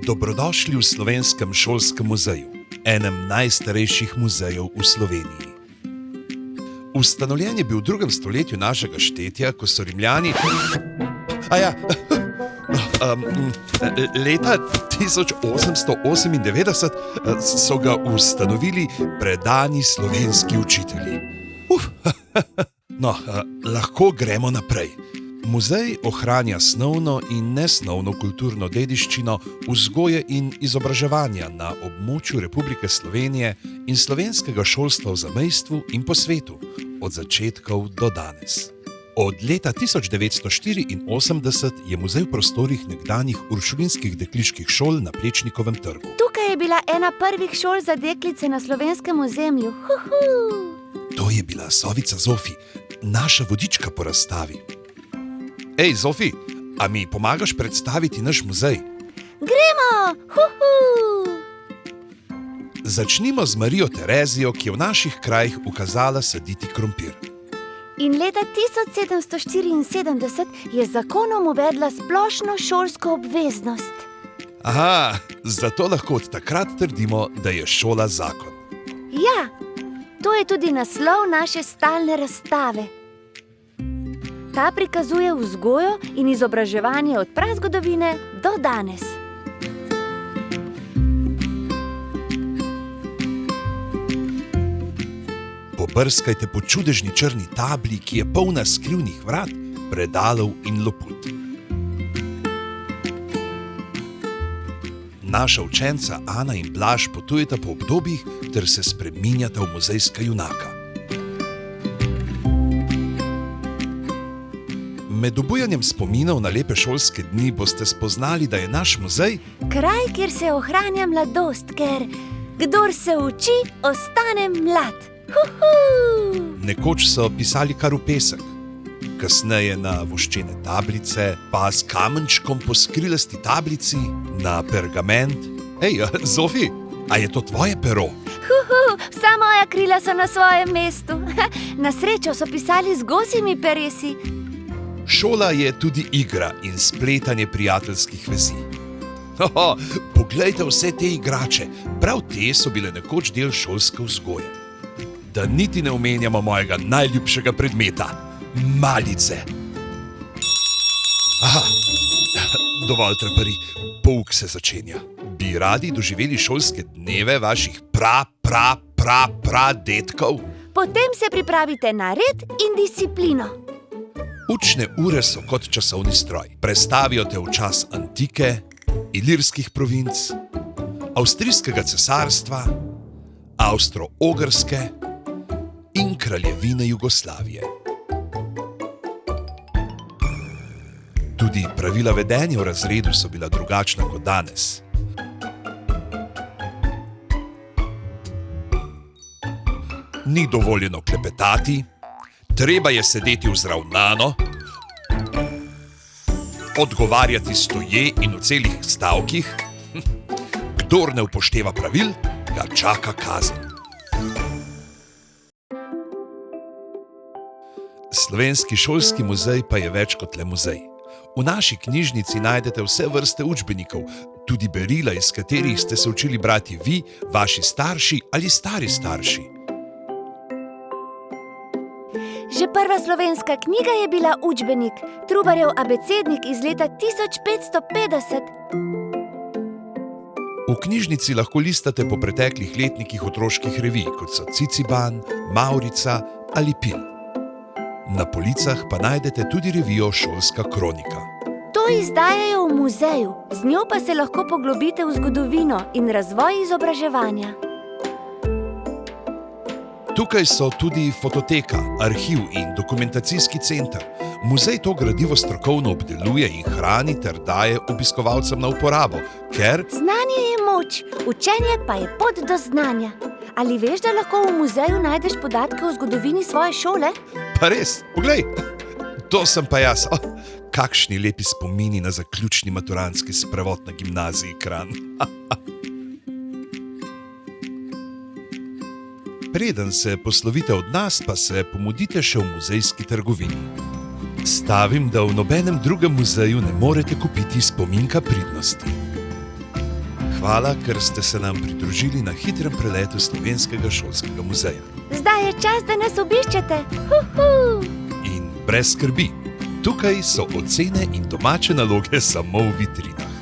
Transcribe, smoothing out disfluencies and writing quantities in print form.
Dobrodošli v Slovenskem šolskem muzeju, enem najstarejših muzejev v Sloveniji. Ustanovljen je bil v 2. stoletju našega štetja, ko so Rimljani... leta 1898 so ga ustanovili predani slovenski učitelji. Lahko gremo naprej. Muzej ohranja snovno in nesnovno kulturno dediščino vzgoje in izobraževanja na območju Republike Slovenije in slovenskega šolstva v zamejstvu in po svetu, od začetkov do danes. Od leta 1984 je muzej v prostorih nekdanjih uršulinskih dekliških šol na Plečnikovem trgu. Tukaj je bila ena prvih šol za deklice na slovenskem ozemlju. To je bila sovica Zofi, naša vodička po razstavi. Ej, Zofi, a mi pomagaš predstaviti naš muzej? Gremo! Začnimo z Marijo Terezijo, ki je v naših krajih ukazala saditi krompir. In leta 1774 je z zakonom uvedla splošno šolsko obveznost. Aha, zato lahko od takrat trdimo, da je šola zakon. Ja, to je tudi naslov naše stalne razstave. Ta prikazuje vzgojo in izobraževanje od prazgodovine do danes. Pobrskajte po čudežni črni tabli, ki je polna skrivnih vrat, predalov in loput. Naša učenca Ana in Blaž potujeta po obdobjih ter se spreminjata v muzejska junaka. Med obujanjem spominov na lepe šolske dni boste spoznali, da je naš muzej kraj, kjer se ohranja mladost, ker kdor se uči, ostane mlad. Nekoč so pisali kar v pesek, kasneje na voščene tablice, pa s kamenčkom po skrilasti tablici, na pergament. Ej, Zofi, a je to tvoje pero? Vsa moja krila so na svojem mestu. Na srečo so pisali z gosjimi peresi. Šola je tudi igra in spletanje prijateljskih vezi. Poglejte vse te igrače, prav te so bile nekoč del šolske vzgoje. Da niti ne omenjamo mojega najljubšega predmeta, malice. Dovolj trepari, pouk se začenja. Bi radi doživeli šolske dneve vaših dedkov? Potem se pripravite na red in disciplino. Učne ure so kot časovni stroj. Prestavijo te v čas antike, ilirskih provinc, avstrijskega cesarstva, Avstro-Ogrske in kraljevine Jugoslavije. Tudi pravila vedenja v razredu so bila drugačna kot danes. Ni dovoljeno klepetati, treba je sedeti vzravnano, odgovarjati stoje in v celih stavkih. Kdor ne upošteva pravil, ga čaka kazen. Slovenski šolski muzej pa je več kot le muzej. V naši knjižnici najdete vse vrste učbenikov, tudi berila, iz katerih ste se učili brati vi, vaši starši ali stari starši. Že prva slovenska knjiga je bila učbenik, Trubarjev abecednik iz leta 1550. V knjižnici lahko listate po preteklih letnikih otroških revij, kot so Ciciban, Mavrica ali Pil. Na policah pa najdete tudi revijo Šolska kronika. To izdajajo v muzeju, z njo pa se lahko poglobite v zgodovino in razvoj izobraževanja. Tukaj so tudi fototeka, arhiv in dokumentacijski center. Muzej to gradivo strokovno obdeluje in hrani ter daje obiskovalcem na uporabo, ker znanje je moč, učenje pa je pot do znanja. Ali veš, da lahko v muzeju najdeš podatke o zgodovini svoje šole? Pa res, poglej, to sem pa jaz. Kakšni lepi spomini na zaključni maturantski sprevod na gimnaziji Kranj. Preden se poslovite od nas, pa se pomudite še v muzejski trgovini. Stavim, da v nobenem drugem muzeju ne morete kupiti spominka pridnosti. hvala, ker ste se nam pridružili na hitrem preletu Slovenskega šolskega muzeja. Zdaj je čas, da nas obiščete. Huhu! In brez skrbi, tukaj so ocene in domače naloge samo v vitrinah.